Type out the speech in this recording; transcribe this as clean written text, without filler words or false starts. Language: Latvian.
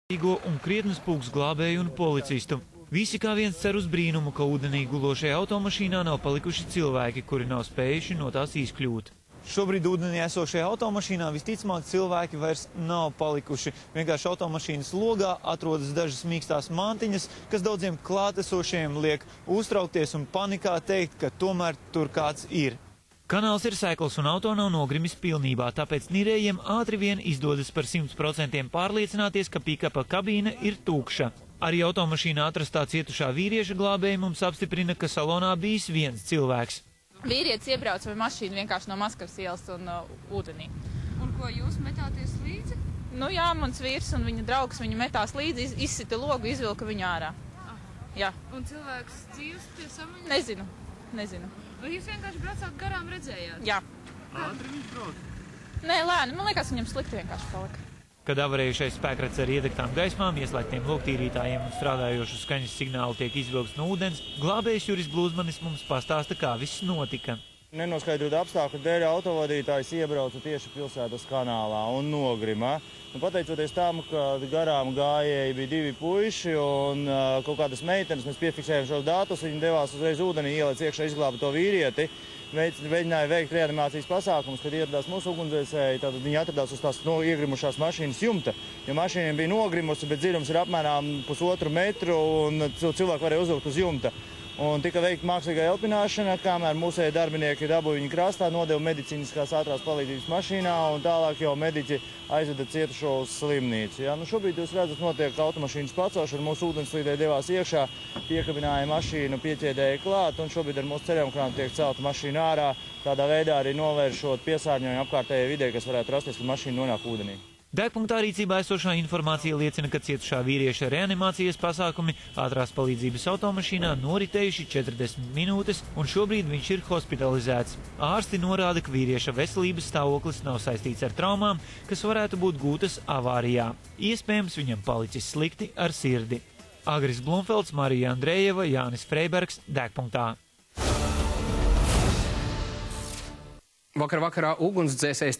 Un krietnes pulks glābēju un policistu. Visi kā viens cer uz brīnumu, ka ūdenī gulošajā automašīnā nav palikuši cilvēki, kuri nav spējuši no tās izkļūt. Šobrīd ūdenī esošajā automašīnā visticamāk cilvēki vairs nav palikuši. Vienkārši automašīnas logā atrodas dažas mīkstās mantiņas, kas daudziem klātesošiem liek uztraukties un panikā teikt, ka tomēr tur kāds ir. Kanāls ir sekls un auto nav nogrimis pilnībā, tāpēc nirējiem ātri vien izdodas par 100% pārliecināties, ka pikapa kabīne ir tūkša. Arī automašīnā atrastā cietušā vīrieša glābēji mums apstiprina, ka salonā bijis viens cilvēks. Vīrietis iebrauca ar mašīnu vienkārši no Maskavas ielas un ūdenī. Un ko jūs metāties līdzi? Nu jā, mans vīrs un viņa draugs viņu metās līdzi, izsita logu, izvilka viņu ārā. Aha. Jā. Un cilvēks dzīvs pie samaņas? Nezinu. Vai jūs vienkārši braucāt garām, redzējāt? Jā. Ātri viņš brauc? Nē, lēni, man liekas, viņam slikti vienkārši palika. Kad avarējušais spēkrats ar iedegtām gaismām, ieslēgtiem loktīrītājiem un strādājošu skaņas signālu tiek izvilkts no ūdens, glābējs Juris Blūzmanis mums pastāsta, kā viss notika. Nenoskaidrot apstākļu dēļ autovadītājs iebrauca tieši pilsētas kanālā un nogrima. Pateicoties tam, ka garām gājēji bija divi puiši un kaut kādas meitenes, mēs piefiksējām šos datus, viņi devās uzreiz ūdenī, ielēc iekšā, izglāba to vīrieti, mēģināja veikt reanimācijas pasākumus, kad ieradās mūsu ugunsdzēsēji, tad viņi atradās uz tās iegrimušās mašīnas jumta. Jo mašīna bija nogrimusi, bet dziļums ir apmēram 1,5 metru un cilvēku varēja uzvilkt uz jumta. Un tika veikta mākslīgā elpināšana, kamēr mūsēji darbinieki dabūja viņu krastā, nodeva medicīniskās ātrās palīdzības mašīnā un tālāk jau mediķi aizveda cietušo uz slimnīcu. Ja? Šobrīd jūs redzat, notiek automašīnas pacelšana, mūsu ūdenslīdē devās iekšā, piekabināja mašīnu, pieķēdēja klāt un šobrīd ar mūsu ceļojumkrānu tiek celta mašīna ārā, tādā veidā arī novēršot piesārņojumu apkārtējai vidē, kas varētu rasties, kad mašīna nonāk ūdenī. Degpunktā rīcībā esošā informācija liecina, ka cietušā vīrieša reanimācijas pasākumi ātrās palīdzības automašīnā noritējuši 40 minūtes, un šobrīd viņš ir hospitalizēts. Ārsti norāda, ka vīrieša veselības stāvoklis nav saistīts ar traumām, kas varētu būt gūtas avārijā. Iespējams, viņam palicis slikti ar sirdi. Agris Blumfelds, Marija Andrejeva, Jānis Freibergs, Degpunktā. Vakarā ugunsdzēsējs